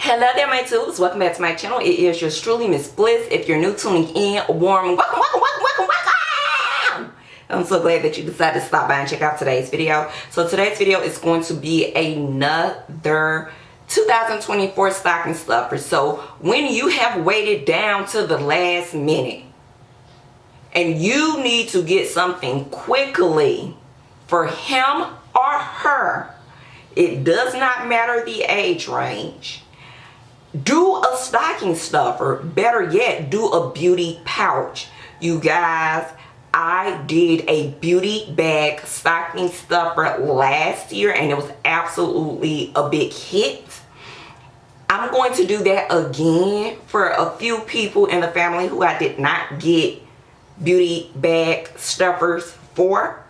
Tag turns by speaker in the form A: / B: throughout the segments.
A: Hello there, my tubes. Welcome back to my channel. It is yours truly, Miss Bliss. If you're new tuning in, warm welcome. I'm so glad that you decided to stop by and check out today's video. So today's video is going to be another 2024 stocking stuffer. So when you have waited down to the last minute and you need to get something quickly for him or her, it does not matter the age range. Do a stocking stuffer. Better yet, do a beauty pouch. You guys, I did a beauty bag stocking stuffer last year and it was absolutely a big hit. I'm going to do that again for a few people in the family who I did not get beauty bag stuffers for.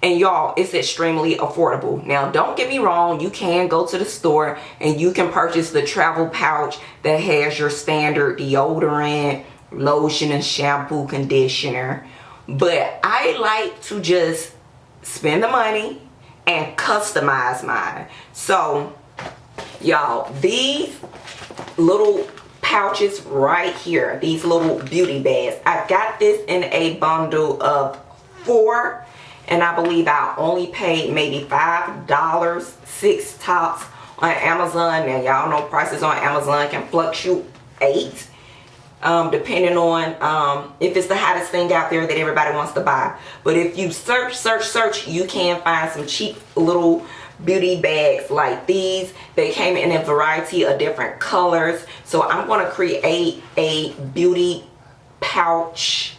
A: And y'all, it's extremely affordable. Now, don't get me wrong. You can go to the store and you can purchase the travel pouch that has your standard deodorant, lotion, and shampoo, conditioner. But I like to just spend the money and customize mine. So, y'all, these little pouches right here, these little beauty bags, I got this in a bundle of 4. And I believe I only paid maybe $5, 6 tops on Amazon. Now, y'all know prices on Amazon can fluctuate depending on if it's the hottest thing out there that everybody wants to buy. But if you search, you can find some cheap little beauty bags like these. They came in a variety of different colors. So I'm going to create a beauty pouch.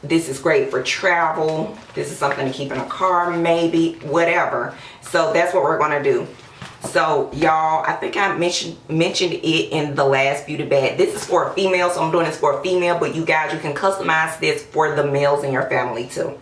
A: This is great for travel. This is something to keep in a car, maybe, whatever. So that's what we're going to do. So y'all, I think I mentioned it in the last beauty bag. This is for a female, so I'm doing this for a female. But you guys, you can customize this for the males in your family too.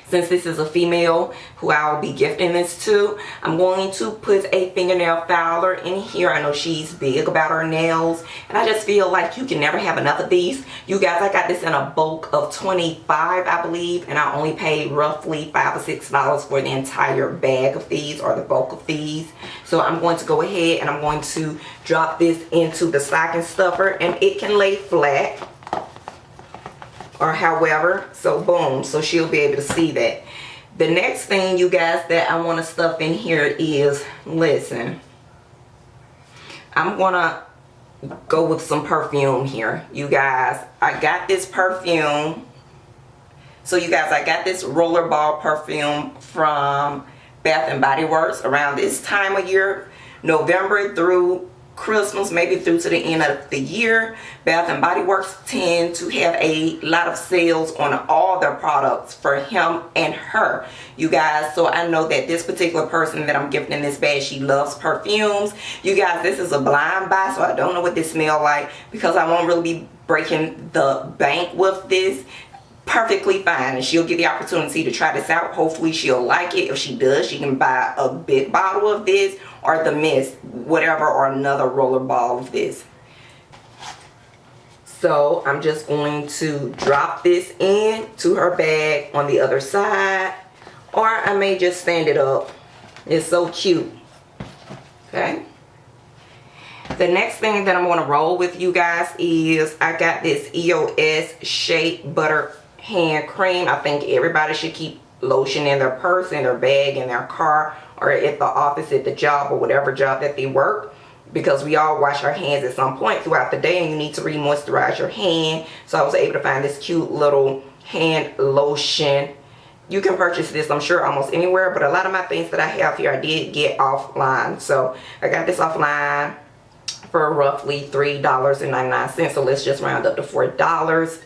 A: Since this is a female who I will be gifting this to, I'm going to put a fingernail filer in here. I know she's big about her nails, and I just feel like you can never have enough of these. You guys, I got this in a bulk of 25, I believe, and I only paid roughly $5 or $6 for the entire bag of these, or the bulk of these. So I'm going to go ahead and I'm going to drop this into the stocking stuffer, and it can lay flat or however, so boom, so she'll be able to see that. The next thing, you guys, that I want to stuff in here is, listen, I'm gonna go with some perfume here. You guys, I got this perfume. So you guys, I got this rollerball perfume from Bath and Body Works around this time of year, November through Christmas, maybe through to the end of the year. Bath and Body Works tend to have a lot of sales on all their products for him and her, you guys. So I know that this particular person that I'm gifting this bag, she loves perfumes. You guys, this is a blind buy, so I don't know what this smells like because I won't really be breaking the bank with this. Perfectly fine, and she'll get the opportunity to try this out. Hopefully she'll like it. If she does, she can buy a big bottle of this or the mist, whatever, or another roller ball of this. So I'm just going to drop this in to her bag on the other side, or I may just stand it up. It's so cute. Okay, the next thing that I'm going to roll with you guys is I got this EOS Shea Butter hand cream. I think everybody should keep lotion in their purse, in their bag, in their car, or at the office, at the job, or whatever job that they work, because we all wash our hands at some point throughout the day and you need to re-moisturize your hand. So I was able to find this cute little hand lotion. You can purchase this, I'm sure, almost anywhere, but a lot of my things that I have here I did get offline. So I got this offline for roughly $3.99, so let's just round up to $4.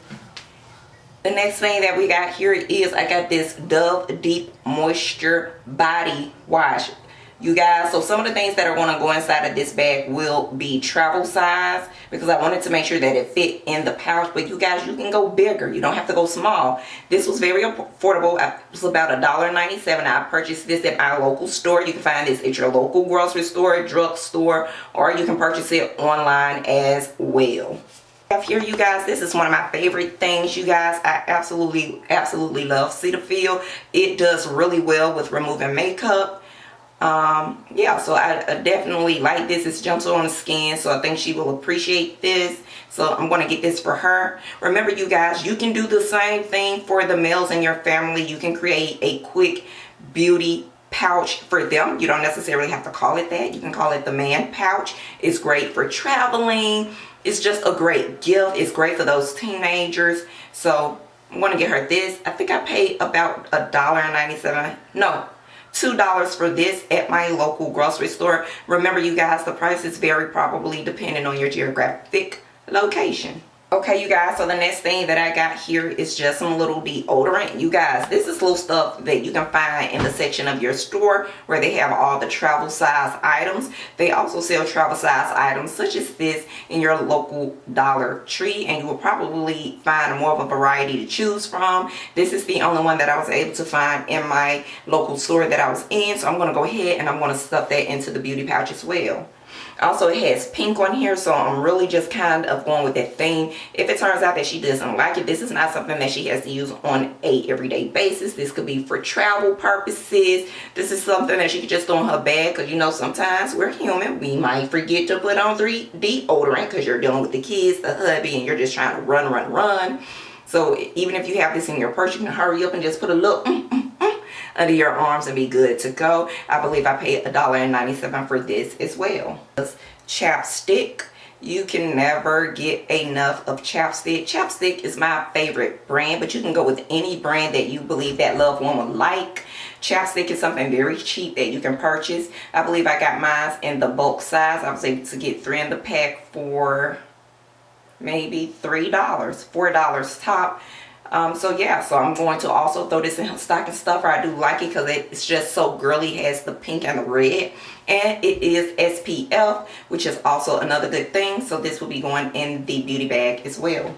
A: The next thing that we got here is I got this Dove Deep Moisture Body Wash. You guys, so some of the things that are going to go inside of this bag will be travel size because I wanted to make sure that it fit in the pouch. But you guys, you can go bigger. You don't have to go small. This was very affordable. It was about $1.97. I purchased this at my local store. You can find this at your local grocery store, drug store, or you can purchase it online as well. Here, you guys, this is one of my favorite things. You guys, I absolutely love Cetaphil. It does really well with removing makeup. Yeah, so I definitely like this. It's gentle on the skin, so I think she will appreciate this. So I'm going to get this for her. Remember, you guys, you can do the same thing for the males in your family. You can create a quick beauty pouch for them. You don't necessarily have to call it that. You can call it the man pouch. It's great for traveling. It's just a great gift. It's great for those teenagers. So I'm going to get her this. I think I paid about $1.97. No, $2 for this at my local grocery store. Remember, you guys, the prices vary probably depending on your geographic location. Okay, you guys, so the next thing that I got here is just some little deodorant. You guys, this is little stuff that you can find in the section of your store where they have all the travel size items. They also sell travel size items such as this in your local Dollar Tree, and you will probably find more of a variety to choose from. This is the only one that I was able to find in my local store that I was in, so I'm going to go ahead and I'm going to stuff that into the beauty pouch as well. Also, it has pink on here, so I'm really just kind of going with that theme. If it turns out that she doesn't like it, this is not something that she has to use on a everyday basis. This could be for travel purposes. This is something that she could just throw in her bag, because you know sometimes we're human. We might forget to put on deodorant because you're dealing with the kids, the hubby, and you're just trying to run. So even if you have this in your purse, you can hurry up and just put a little under your arms and be good to go. I believe I paid $1.97 for this as well. Chapstick. You can never get enough of chapstick. Chapstick is my favorite brand, but you can go with any brand that you believe that loved one would like. Chapstick is something very cheap that you can purchase. I believe I got mine in the bulk size. I was able to get 3 in the pack for maybe $3, $4 top. So yeah, so I'm going to also throw this in her stocking stuffer. I do like it because it's just so girly. It has the pink and the red, and it is SPF, which is also another good thing. So this will be going in the beauty bag as well.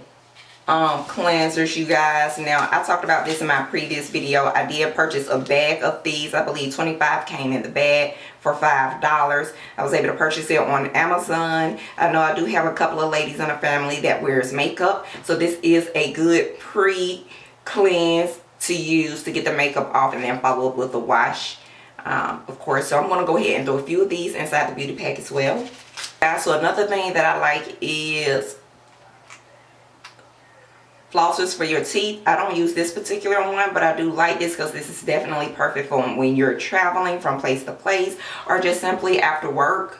A: Cleansers, you guys. Now, I talked about this in my previous video. I did purchase a bag of these. I believe 25 came in the bag for $5. I was able to purchase it on Amazon. I know I do have a couple of ladies in the family that wears makeup, so this is a good pre-cleanse to use to get the makeup off and then follow up with a wash, of course. So I'm going to go ahead and throw a few of these inside the beauty pack as well. So another thing that I like is flossers for your teeth. I don't use this particular one, but I do like this because this is definitely perfect for when you're traveling from place to place, or just simply after work.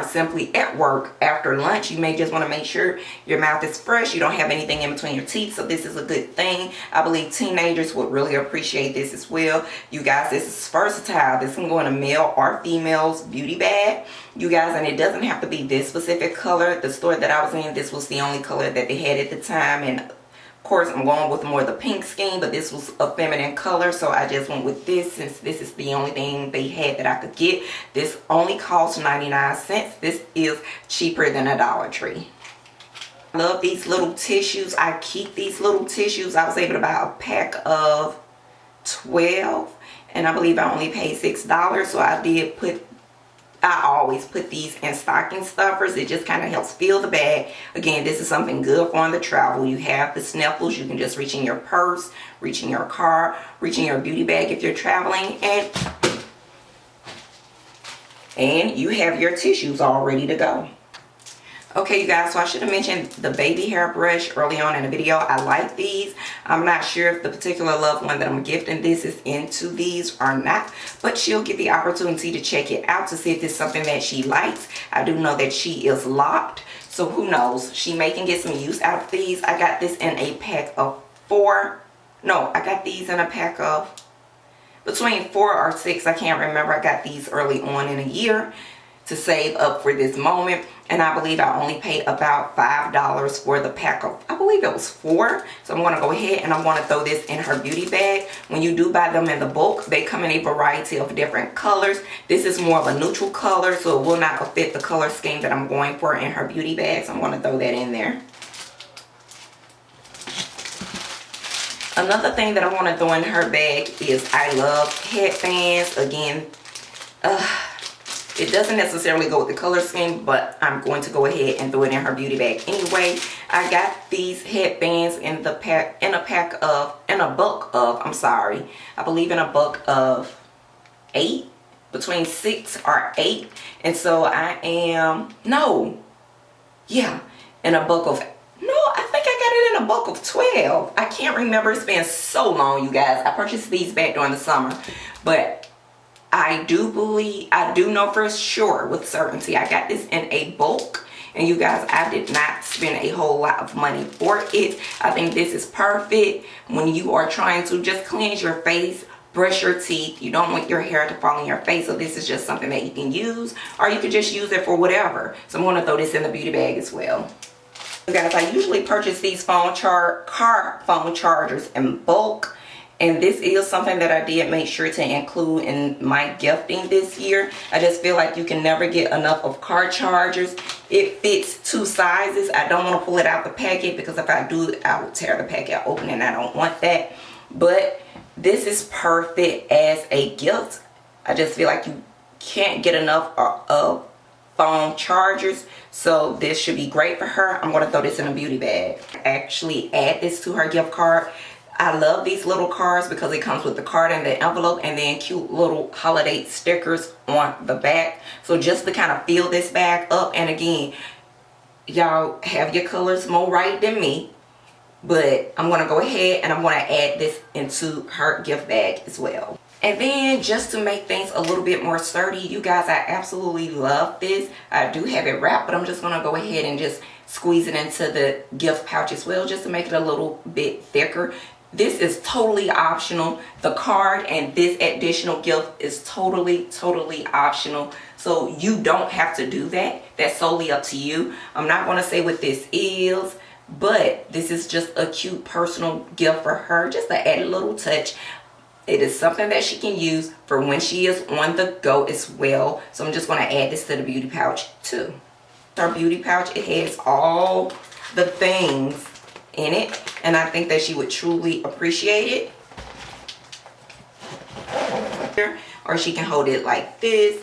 A: Simply at work after lunch. You may just want to make sure your mouth is fresh. You don't have anything in between your teeth, so this is a good thing. I believe teenagers would really appreciate this as well. You guys, this is versatile. This can go in a male or female's beauty bag, you guys, and it doesn't have to be this specific color. The store that I was in, this was the only color that they had at the time, and of course, I'm going with more of the pink scheme, but this was a feminine color, so I just went with this since this is the only thing they had that I could get. This only cost 99 cents. This is cheaper than a Dollar Tree. I love these little tissues. I keep these little tissues. I was able to buy a pack of 12, and I believe I only paid $6, so I always put these in stocking stuffers. It just kind of helps fill the bag. Again, this is something good for on the travel. You have the sniffles. You can just reach in your purse, reach in your car, reach in your beauty bag if you're traveling, and you have your tissues all ready to go. Okay, you guys, so I should have mentioned the baby hair brush early on in the video. I like these. I'm not sure if the particular loved one that I'm gifting this is into these or not, but she'll get the opportunity to check it out to see if it's something that she likes. I do know that she is locked, so who knows? She may can get some use out of these. I got this in a pack of 4. No, I got these in a pack of between 4 or 6. I can't remember. I got these early on in a year to save up for this moment, and I believe I only paid about $5 for the pack of, I believe it was 4. So I'm going to go ahead and I'm going to throw this in her beauty bag. When you do buy them in the bulk, they come in a variety of different colors. This is more of a neutral color, so it will not fit the color scheme that I'm going for in her beauty bag, so I'm going to throw that in there. Another thing that I want to throw in her bag is I love headbands. Again, it doesn't necessarily go with the color scheme, but I'm going to go ahead and throw it in her beauty bag anyway. I got these headbands in a bulk of, I believe in a bulk of 8. between 6 or 8. And so I am, no, yeah, in a bulk of, no, I think I got it in a bulk of 12. I can't remember. It's been so long, you guys. I purchased these back during the summer. But I do believe, I do know for sure with certainty, I got this in a bulk. And you guys, I did not spend a whole lot of money for it. I think this is perfect when you are trying to just cleanse your face, brush your teeth. You don't want your hair to fall in your face. So this is just something that you can use, or you could just use it for whatever. So I'm going to throw this in the beauty bag as well. You guys, I usually purchase these car phone chargers in bulk. And this is something that I did make sure to include in my gifting this year. I just feel like you can never get enough of car chargers. It fits 2 sizes. I don't want to pull it out the packet because if I do, I will tear the packet open and I don't want that. But this is perfect as a gift. I just feel like you can't get enough of phone chargers. So this should be great for her. I'm going to throw this in a beauty bag. Actually add this to her gift card. I love these little cards because it comes with the card and the envelope and then cute little holiday stickers on the back. So just to kind of fill this bag up, and again, y'all have your colors more right than me, but I'm going to go ahead and I'm going to add this into her gift bag as well. And then just to make things a little bit more sturdy, you guys, I absolutely love this. I do have it wrapped, but I'm just going to go ahead and just squeeze it into the gift pouch as well, just to make it a little bit thicker. This is totally optional. The card and this additional gift is totally optional. So you don't have to do that. That's solely up to you. I'm not going to say what this is, but this is just a cute personal gift for her, just to add a little touch. It is something that she can use for when she is on the go as well. So I'm just going to add this to the beauty pouch too. Our beauty pouch, it has all the things in it, and I think that she would truly appreciate it. Or she can hold it like this,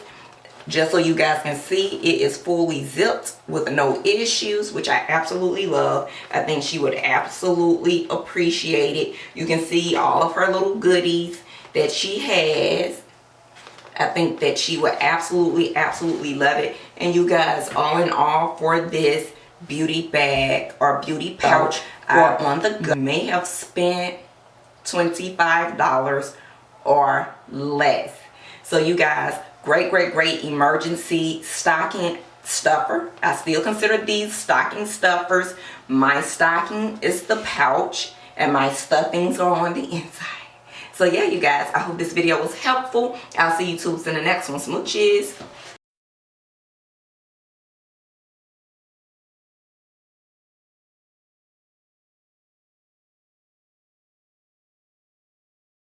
A: just so you guys can see it is fully zipped with no issues, which I absolutely love. I think she would absolutely appreciate it. You can see all of her little goodies that she has. I think that she would absolutely love it. And you guys, all in all, for this beauty bag or beauty pouch, or on the go, may have spent $25 or less. So you guys, great emergency stocking stuffer. I still consider these stocking stuffers. My stocking is the pouch and my stuffings are on the inside. So yeah, you guys, I hope this video was helpful. I'll see you tubes in the next one. Smooches.